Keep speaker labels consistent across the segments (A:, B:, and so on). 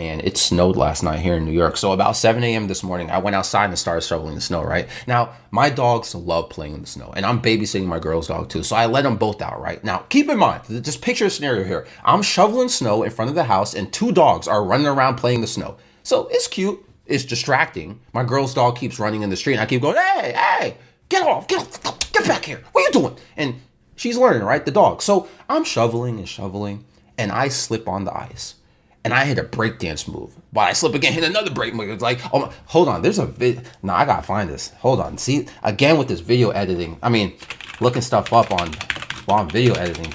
A: Man, it snowed last night here in New York. So about 7 a.m. this morning, I went outside and started shoveling the snow, right? Now, my dogs love playing in the snow, and I'm babysitting my girl's dog too. So I let them both out, right? Now, keep in mind, just picture a scenario here. I'm shoveling snow in front of the house, and two dogs are running around playing the snow. So it's cute. It's distracting. My girl's dog keeps running in the street, and I keep going, hey, get off, get back here. What are you doing? And she's learning, right? The dog. So I'm shoveling, and I slip on the ice. And I hit a breakdance move. While I slip again, hit another break move. It's like, oh, hold on. There's a No, I gotta find this. Hold on. See, again with this video editing. I mean, looking stuff up while I'm video editing.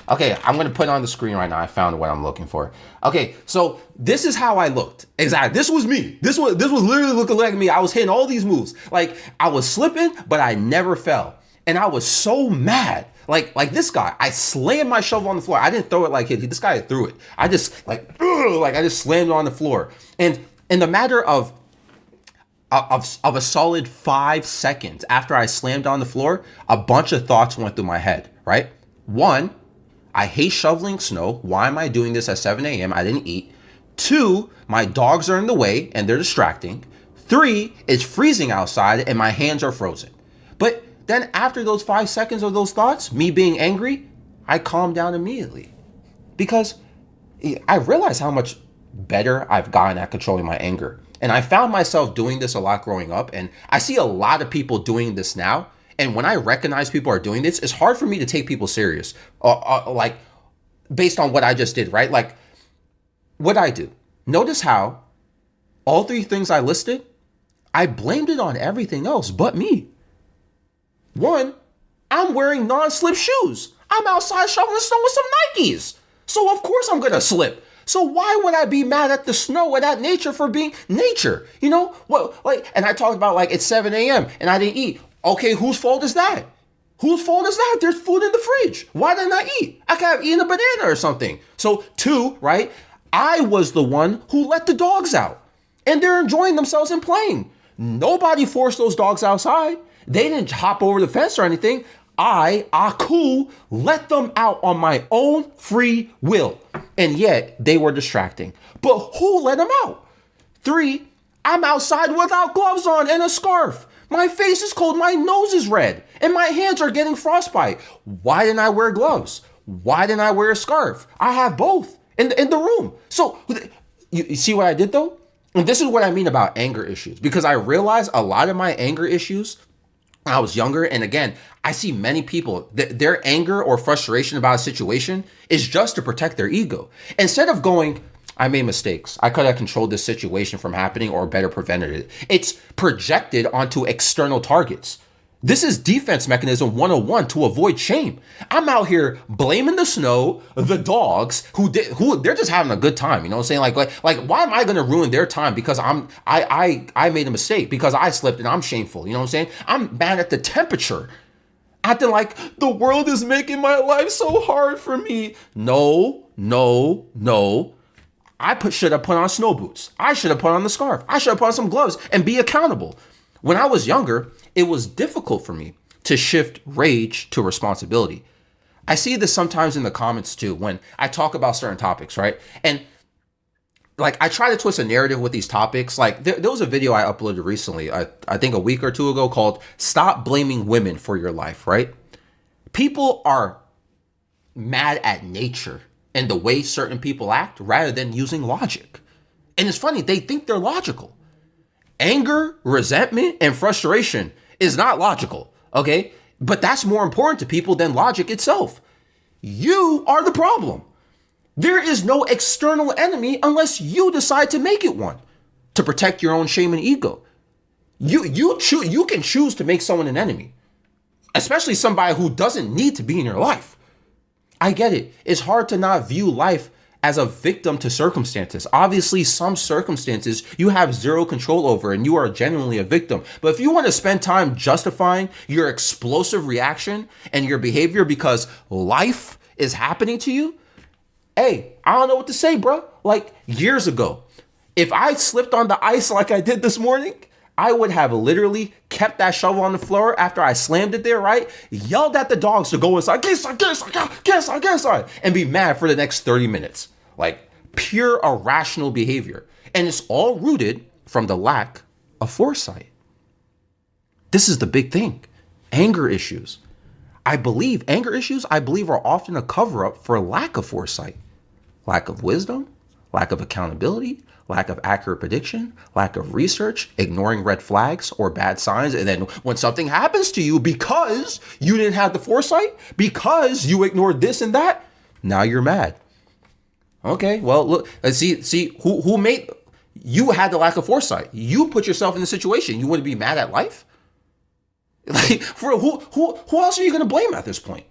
A: Okay, I'm gonna put it on the screen right now. I found what I'm looking for. Okay, so this is how I looked. Exactly. This was me. This was literally looking like me. I was hitting all these moves. Like I was slipping, but I never fell. And I was so mad. Like this guy, I slammed my shovel on the floor. I didn't throw it like this guy threw it. I just I just slammed it on the floor. And in the matter of a solid 5 seconds after I slammed on the floor, a bunch of thoughts went through my head, right? One, I hate shoveling snow. Why am I doing this at 7 a.m.? I didn't eat. Two, my dogs are in the way and they're distracting. Three, it's freezing outside and my hands are frozen. But then after those 5 seconds of those thoughts, me being angry, I calmed down immediately. Because I realized how much better I've gotten at controlling my anger. And I found myself doing this a lot growing up. And I see a lot of people doing this now. And when I recognize people are doing this, it's hard for me to take people serious. Like, based on what I just did, right? Like, what I do. Notice how all three things I listed, I blamed it on everything else but me. One, I'm wearing non-slip shoes. I'm outside shoveling snow with some Nikes. So of course I'm gonna slip. So why would I be mad at the snow or at nature for being nature? You know what? Like, and I talked about like it's 7 a.m. and I didn't eat. Okay, whose fault is that? Whose fault is that? There's food in the fridge. Why didn't I eat? I could have eaten a banana or something. So two, right? I was the one who let the dogs out, and they're enjoying themselves and playing. Nobody forced those dogs outside. They didn't hop over the fence or anything. Aku, let them out on my own free will. And yet they were distracting. But who let them out? Three, I'm outside without gloves on and a scarf. My face is cold, my nose is red, and my hands are getting frostbite. Why didn't I wear gloves? Why didn't I wear a scarf? I have both in the room. So you see what I did though? And this is what I mean about anger issues. Because I realized a lot of my anger issues when I was younger, and again, I see many people, their anger or frustration about a situation is just to protect their ego. Instead of going, I made mistakes, I could have controlled this situation from happening or better prevented it. It's projected onto external targets. This is defense mechanism 101 to avoid shame. I'm out here blaming the snow, the dogs who they're just having a good time. You know what I'm saying? Like why am I going to ruin their time because I made a mistake because I slipped and I'm shameful. You know what I'm saying? I'm mad at the temperature, acting like the world is making my life so hard for me. No. I should have put on snow boots. I should have put on the scarf. I should have put on some gloves and be accountable. When I was younger, it was difficult for me to shift rage to responsibility. I see this sometimes in the comments too when I talk about certain topics, right? And like I try to twist a narrative with these topics. Like there was a video I uploaded recently, I think a week or two ago, called "Stop Blaming Women for Your Life," right? People are mad at nature and the way certain people act rather than using logic. And it's funny, they think they're logical. Anger, resentment, and frustration is not logical, okay? But that's more important to people than logic itself. You are the problem. There is no external enemy unless you decide to make it one to protect your own shame and ego. You can choose to make someone an enemy, especially somebody who doesn't need to be in your life. I get it. It's hard to not view life as a victim to circumstances. Obviously, some circumstances you have zero control over and you are genuinely a victim. But if you want to spend time justifying your explosive reaction and your behavior because life is happening to you, hey, I don't know what to say, bro. Like years ago, if I slipped on the ice like I did this morning, I would have literally kept that shovel on the floor after I slammed it there, right? Yelled at the dogs to go inside, get inside, and be mad for the next 30 minutes. Like pure irrational behavior. And it's all rooted from the lack of foresight. This is the big thing. Anger issues. Anger issues are often a cover up for lack of foresight, lack of wisdom, lack of accountability, lack of accurate prediction, lack of research, ignoring red flags or bad signs. And then when something happens to you because you didn't have the foresight, because you ignored this and that, now you're mad. Okay, well, look, see who made you had the lack of foresight. You put yourself in the situation. You wouldn't be mad at life? Like, for who else are you going to blame at this point?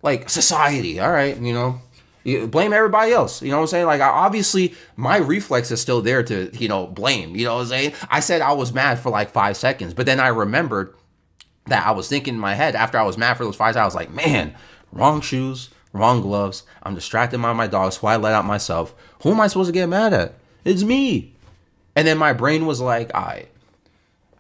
A: Like, society. All right, you blame everybody else. You know what I'm saying? Like, obviously, my reflex is still there to, blame. You know what I'm saying? I said I was mad for like 5 seconds, but then I remembered that I was thinking in my head after I was mad for those 5 seconds, I was like, man, wrong shoes, wrong gloves. I'm distracted by my dog, so I let out myself. Who am I supposed to get mad at? It's me. And then my brain was like,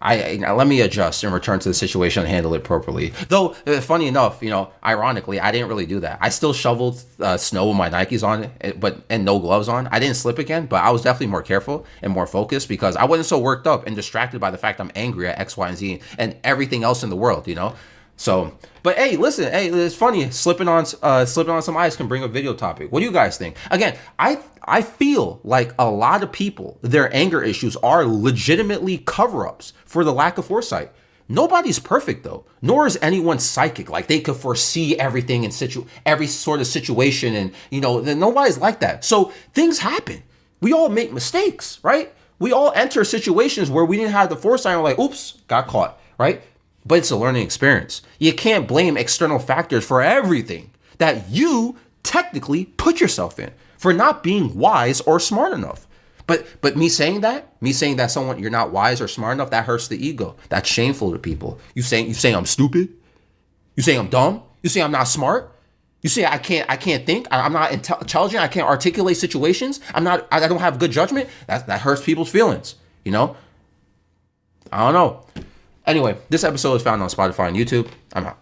A: let me adjust and return to the situation and handle it properly. Though, funny enough, ironically, I didn't really do that. I still shoveled snow with my Nikes on, and no gloves on. I didn't slip again, but I was definitely more careful and more focused because I wasn't so worked up and distracted by the fact I'm angry at X, Y, and Z and everything else in the world, So, but hey, listen, it's funny. Slipping on some ice can bring a video topic. What do you guys think? Again, I feel like a lot of people, their anger issues are legitimately cover-ups for the lack of foresight. Nobody's perfect though, nor is anyone psychic. Like they could foresee everything in every sort of situation, and nobody's like that. So things happen. We all make mistakes, right? We all enter situations where we didn't have the foresight and we're like, oops, got caught, right? But it's a learning experience. You can't blame external factors for everything that you technically put yourself in for not being wise or smart enough. But me saying that someone you're not wise or smart enough, that hurts the ego. That's shameful to people. You saying I'm stupid? You saying I'm dumb? You say I'm not smart? You say I can't think? I'm not intelligent? I can't articulate situations? I don't have good judgment? That hurts people's feelings. I don't know. Anyway, this episode is found on Spotify and YouTube. I'm out.